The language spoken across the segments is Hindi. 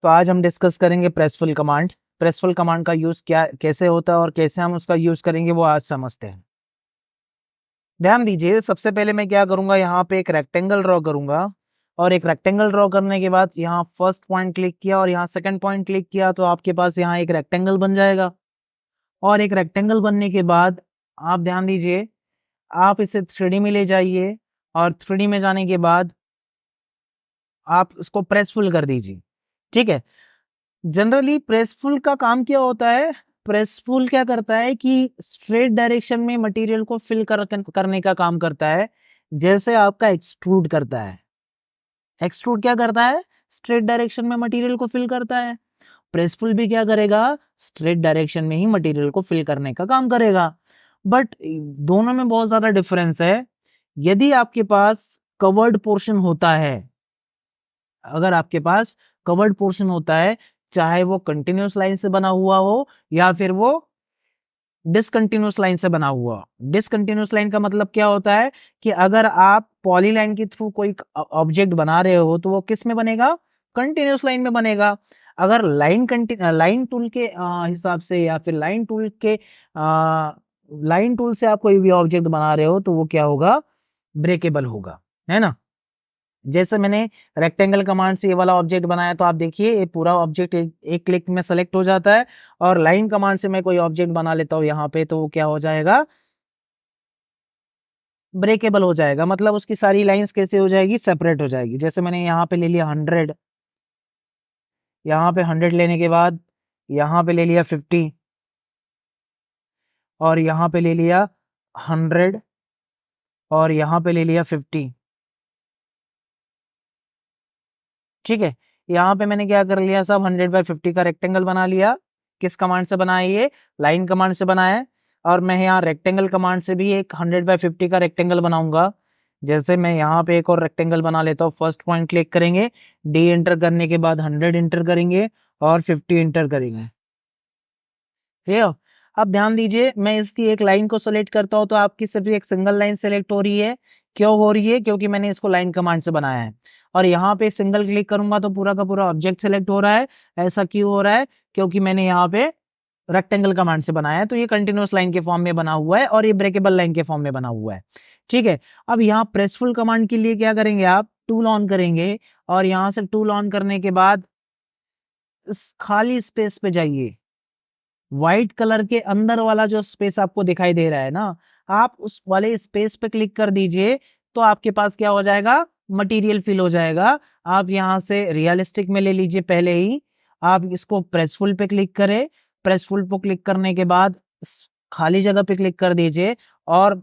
तो आज हम डिस्कस करेंगे प्रेसफुल कमांड। प्रेसफुल कमांड का यूज क्या कैसे होता है और कैसे हम उसका यूज करेंगे वो आज समझते हैं। ध्यान दीजिए, सबसे पहले मैं क्या करूंगा, यहाँ पे एक रेक्टेंगल ड्रॉ करूंगा और एक रेक्टेंगल ड्रॉ करने के बाद यहाँ फर्स्ट पॉइंट क्लिक किया और यहाँ सेकंड पॉइंट क्लिक किया तो आपके पास यहाँ एक रेक्टेंगल बन जाएगा। और एक रेक्टेंगल बनने के बाद आप ध्यान दीजिए, आप इसे 3D में ले जाइए और 3D में जाने के बाद आप इसको प्रेसफुल कर दीजिए। ठीक है, जनरली प्रेसफुल का काम क्या होता है, प्रेसफुल क्या करता है कि स्ट्रेट डायरेक्शन में मटेरियल को फिल करने का काम करता है, जैसे आपका एक्सट्रूड करता है। एक्सट्रूड क्या करता है, स्ट्रेट डायरेक्शन में मटेरियल को फिल करता है। प्रेसफुल भी क्या करेगा, स्ट्रेट डायरेक्शन में ही मटेरियल को फिल करने का काम करेगा। बट दोनों में बहुत ज्यादा डिफरेंस है। यदि आपके पास कवर्ड पोर्शन होता है, अगर आपके पास कवर्ड पोर्शन होता है, चाहे वो कंटिन्यूअस लाइन से बना हुआ हो या फिर वो डिसकंटिन्यूअस लाइन से बना हुआ। डिसकंटिन्यूअस लाइन का मतलब क्या होता है कि अगर आप पॉलीलाइन के थ्रू कोई ऑब्जेक्ट बना रहे हो तो वो किस में बनेगा, कंटिन्यूअस लाइन में बनेगा। अगर लाइन टूल के हिसाब से या फिर लाइन टूल से आप कोई भी ऑब्जेक्ट बना रहे हो तो वो क्या होगा, ब्रेकेबल होगा, है ना। जैसे मैंने रेक्टेंगल कमांड से ये वाला ऑब्जेक्ट बनाया तो आप देखिए ये पूरा ऑब्जेक्ट एक क्लिक में सेलेक्ट हो जाता है। और लाइन कमांड से मैं कोई ऑब्जेक्ट बना लेता हूं यहाँ पे तो वो क्या हो जाएगा, ब्रेकेबल हो जाएगा। मतलब उसकी सारी लाइंस कैसे हो जाएगी, सेपरेट हो जाएगी। जैसे मैंने यहाँ पे ले लिया 100, यहाँ पे 100 लेने के बाद यहाँ पे ले लिया 50 और यहाँ पे ले लिया 100 और यहाँ पे ले लिया 50। ठीक है, यहाँ पे मैंने क्या कर लिया, सब 100/50 का रेक्टेंगल बना लिया। किस कमांड से बनाया, ये लाइन कमांड से बनाया है। और मैं यहाँ रेक्टेंगल कमांड से भी एक 100/50 का रेक्टेंगल बनाऊंगा। जैसे मैं यहाँ पे एक और रेक्टेंगल बना लेता हूँ। फर्स्ट पॉइंट क्लिक करेंगे, डी एंटर करने के बाद 100 एंटर करेंगे और 50 एंटर करेंगे। ठीक है, अब ध्यान दीजिए, मैं इसकी एक लाइन को सेलेक्ट करता हूं तो आपकी सिर्फ एक सिंगल लाइन सेलेक्ट हो रही है। क्यों हो रही है, क्योंकि मैंने इसको लाइन कमांड से बनाया है। और यहाँ पे सिंगल क्लिक करूंगा तो पूरा का पूरा ऑब्जेक्ट सेलेक्ट हो रहा है। ऐसा क्यों हो रहा है, क्योंकि मैंने यहाँ पे रेक्टेंगल कमांड से बनाया है। तो ये कंटिन्यूअस लाइन के फॉर्म में बना हुआ है और ये ब्रेकेबल लाइन के फॉर्म में बना हुआ है। ठीक है, अब यहाँ प्रेसफुल कमांड के लिए क्या करेंगे, आप टूल ऑन करेंगे और यहाँ से टूल ऑन करने के बाद इस खाली स्पेस पे जाइए। व्हाइट कलर के अंदर वाला जो स्पेस आपको दिखाई दे रहा है ना, आप उस वाले स्पेस पे क्लिक कर दीजिए तो आपके पास क्या हो जाएगा, मटेरियल फिल हो जाएगा। आप यहां से रियलिस्टिक में ले लीजिए पहले ही। आप इसको प्रेसफुल पे क्लिक करें। प्रेसफुल पे क्लिक करने के बाद खाली जगह पे क्लिक कर दीजिए और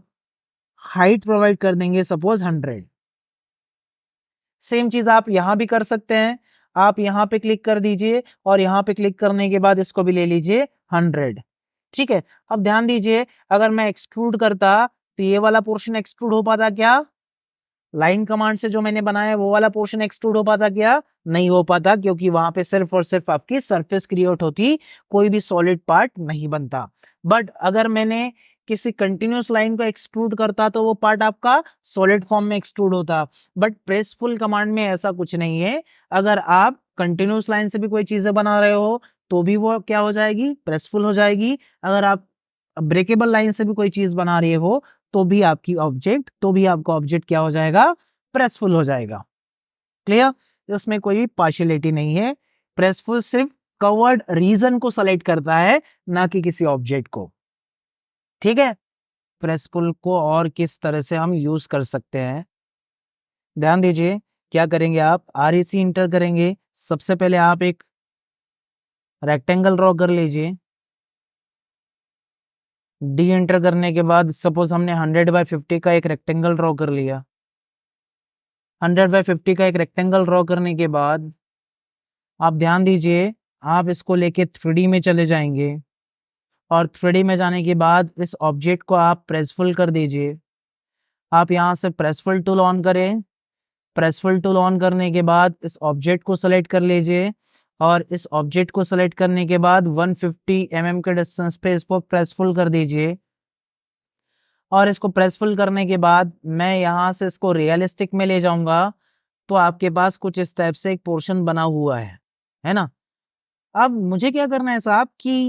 हाइट प्रोवाइड कर देंगे सपोज 100। सेम चीज आप यहां भी कर सकते हैं। आप यहां पे क्लिक कर दीजिए और यहां पे क्लिक करने के बाद इसको भी ले लीजिए 100। ठीक है, अब ध्यान दीजिए, अगर मैं एक्सट्रूड करता तो ये वाला पोर्शन एक्सट्रूड हो पाता क्या, लाइन कमांड से जो मैंने बनाया है वो वाला पोर्शन एक्सट्रूड हो पाता क्या, नहीं हो पाता, क्योंकि वहां पे सिर्फ और सिर्फ आपकी सरफेस क्रिएट होती, कोई भी सॉलिड पार्ट नहीं बनता। बट अगर मैंने किसी कंटिन्यूअस लाइन को एक्सट्रूड करता तो वो पार्ट आपका सॉलिड फॉर्म में एक्सट्रूड होता। बट प्रेसफुल कमांड में ऐसा कुछ नहीं है। अगर आप कंटिन्यूअस लाइन से भी कोई चीजें बना रहे हो तो भी वो क्या हो जाएगी, प्रेसफुल हो जाएगी। अगर आप ब्रेकेबल लाइन से भी कोई चीज बना रहे हो तो भी आपका ऑब्जेक्ट क्या हो जाएगा, प्रेसफुल हो जाएगा। क्लियर, इसमें कोई पार्शियलिटी नहीं है। प्रेसफुल सिर्फ कवर्ड रीजन को सेलेक्ट करता है, ना कि किसी ऑब्जेक्ट को। ठीक है, प्रेसफुल को और किस तरह से हम यूज कर सकते हैं, ध्यान दीजिए। क्या करेंगे, आप REC इंटर करेंगे। सबसे पहले आप एक रेक्टेंगल ड्रॉ कर लीजिए। डी एंटर करने के बाद सपोज हमने 100/50 का एक रेक्टेंगल ड्रॉ कर लिया। 100/50 का एक रेक्टेंगल ड्रॉ करने के बाद आप ध्यान दीजिए, आप इसको लेके 3D में चले जाएंगे और 3D में जाने के बाद इस ऑब्जेक्ट को आप प्रेसफुल कर दीजिए। आप यहाँ से प्रेसफुल टूल ऑन करें। प्रेसफुल टूल ऑन करने के बाद इस ऑब्जेक्ट को सेलेक्ट कर लीजिए और इस ऑब्जेक्ट को सेलेक्ट करने के बाद 150 mm के डिस्टेंस पे इसको प्रेसफुल कर दीजिए। और इसको प्रेसफुल करने के बाद मैं यहाँ से इसको रियलिस्टिक में ले जाऊंगा तो आपके पास कुछ इस टाइप से एक पोर्शन बना हुआ है। है ना। अब मुझे क्या करना है साहब कि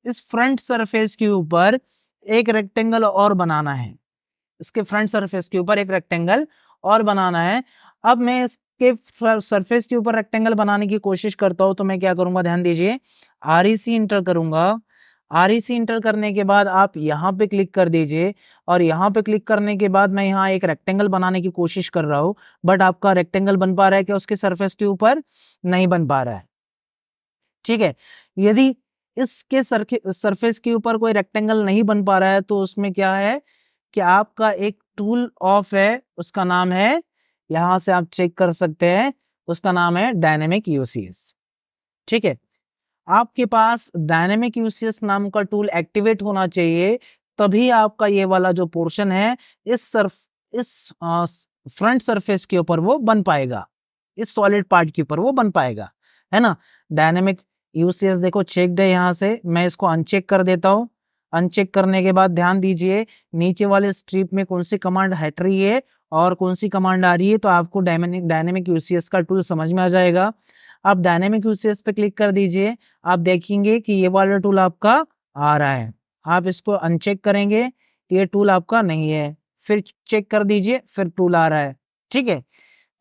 इस फ्रंट सरफेस के ऊपर एक रेक्टेंगल और बनाना है। इसके फ्रंट सरफेस के ऊपर एक रेक्टेंगल और बनाना है। अब मैं इसके सरफेस के ऊपर रेक्टेंगल बनाने की कोशिश करता हूं, तो मैं क्या करूंगा, ध्यान दीजिए, REC इंटर करूंगा। REC इंटर करने के बाद आप यहां पे क्लिक कर दीजिए, और यहां पे क्लिक करने के बाद मैं यहां एक रेक्टेंगल बनाने की कोशिश कर रहा हूं, बट आपका रेक्टेंगल बन पा रहा है क्या उसके सरफेस के ऊपर? नहीं बन पा रहा है। ठीक है, यदि इसके सरफेस के ऊपर कोई रेक्टेंगल नहीं बन पा रहा है, तो उसमें क्या है कि आपका एक टूल ऑफ है, उसका नाम है, यहां से आप चेक कर सकते हैं, उसका नाम है डायनेमिक यूसीएस। ठीक है, आपके पास डायनेमिक यूसीएस नाम का टूल एक्टिवेट होना चाहिए, तभी आपका ये वाला जो पोर्शन है इस फ्रंट सरफेस के ऊपर वो बन पाएगा, इस सॉलिड पार्ट के ऊपर वो बन पाएगा, है ना। डायनेमिक यूसीएस देखो चेक्ड है, यहां से मैं इसको अनचेक कर देता हूं। अनचेक करने के बाद ध्यान दीजिए नीचे वाले स्ट्रिप में कौन सी कमांड हट रही है और कौन सी कमांड आ रही है, तो आपको डायनेमिक यूसीएस का टूल समझ में आ जाएगा। आप डायनेमिक यूसीएस पे क्लिक कर दीजिए, आप देखेंगे कि ये वाला टूल आपका आ रहा है। आप इसको अनचेक करेंगे तो ये टूल आपका नहीं है, फिर चेक कर दीजिए, फिर टूल आ रहा है। ठीक है,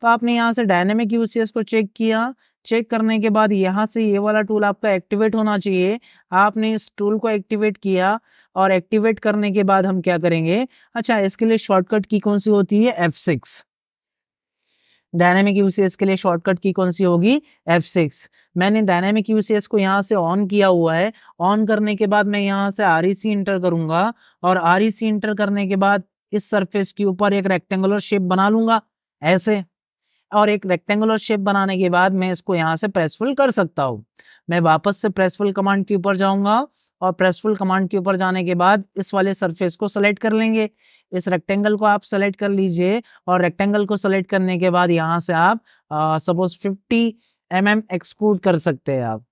तो आपने यहाँ से डायनेमिक यूसीएस को चेक किया, चेक करने के बाद यहाँ से ये वाला टूल आपका एक्टिवेट होना चाहिए। आपने इस टूल को एक्टिवेट किया, और एक्टिवेट करने के बाद हम क्या करेंगे, अच्छा इसके लिए शॉर्टकट की कौन सी होती है? F6। डायनेमिक यूसीएस के लिए शॉर्टकट की कौन सी होगी? F6। मैंने डायनेमिक यूसीएस को यहाँ से ऑन किया हुआ है। ऑन करने के बाद मैं यहाँ से REC इंटर करूंगा, और REC इंटर करने के बाद इस सरफेस के ऊपर एक रेक्टेंगुलर शेप बना लूंगा ऐसे, और एक रेक्टेंगुलर शेप बनाने के बाद मैं इसको यहाँ से प्रेसफुल कर सकता हूँ। मैं वापस से प्रेसफुल कमांड के ऊपर जाऊंगा, और प्रेसफुल कमांड के ऊपर जाने के बाद इस वाले सरफेस को सेलेक्ट कर लेंगे। इस रेक्टेंगल को आप सेलेक्ट कर लीजिए, और रेक्टेंगल को सेलेक्ट करने के बाद यहाँ से आप सपोज 50 mm एक्सट्रूड कर सकते हैं आप,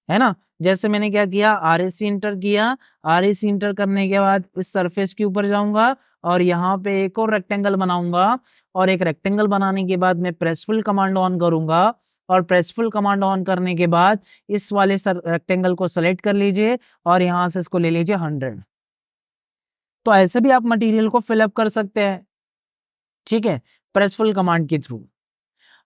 है ना। जैसे मैंने क्या किया, REC इंटर किया, REC इंटर करने के बाद इस सरफेस के ऊपर जाऊंगा, और यहाँ पे एक और रेक्टेंगल बनाऊंगा, और एक रेक्टेंगल बनाने के बाद मैं प्रेसफुल कमांड ऑन करूंगा, और प्रेसफुल कमांड ऑन करने के बाद इस वाले रेक्टेंगल को सेलेक्ट कर लीजिए, और यहाँ से इसको ले लीजिए 100। तो ऐसे भी आप मटेरियल को फिलअप कर सकते हैं, ठीक है, प्रेसफुल कमांड के थ्रू।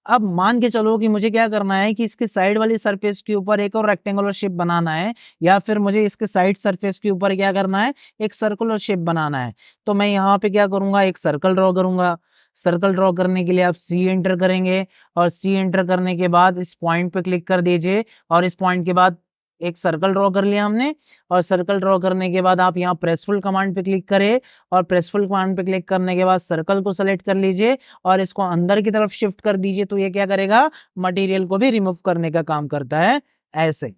अब मान के चलो कि मुझे क्या करना है कि इसके साइड वाली सरफेस के ऊपर एक और रेक्टेंगुलर शेप बनाना है, या फिर मुझे इसके साइड सरफेस के ऊपर क्या करना है, एक सर्कुलर शेप बनाना है। तो मैं यहाँ पे क्या करूंगा, एक सर्कल ड्रॉ करूंगा। सर्कल ड्रॉ करने के लिए आप C एंटर करेंगे, और C एंटर करने के बाद इस पॉइंट पे क्लिक कर दीजिए, और इस पॉइंट के बाद एक सर्कल ड्रॉ कर लिया हमने। और सर्कल ड्रॉ करने के बाद आप यहाँ प्रेसफुल कमांड पे क्लिक करें, और प्रेसफुल कमांड पे क्लिक करने के बाद सर्कल को सेलेक्ट कर लीजिए, और इसको अंदर की तरफ शिफ्ट कर दीजिए। तो ये क्या करेगा, मटेरियल को भी रिमूव करने का काम करता है ऐसे।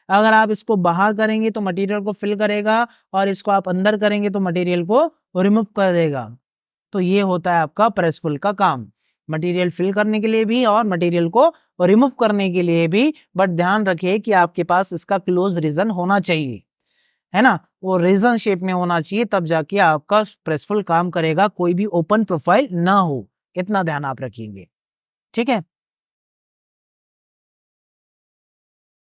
अगर आप इसको बाहर करेंगे तो मटेरियल को फिल करेगा, और इसको आप अंदर करेंगे तो मटेरियल को रिमूव कर देगा। तो ये होता है आपका प्रेसफुल का काम, मटेरियल फिल करने के लिए भी और मटेरियल को रिमूव करने के लिए भी। बट ध्यान रखिए कि आपके पास इसका क्लोज रीजन होना चाहिए, है ना, वो रीजन शेप में होना चाहिए, तब जाके आपका प्रेसफुल काम करेगा, कोई भी ओपन प्रोफाइल ना हो, इतना ध्यान आप रखेंगे। ठीक है,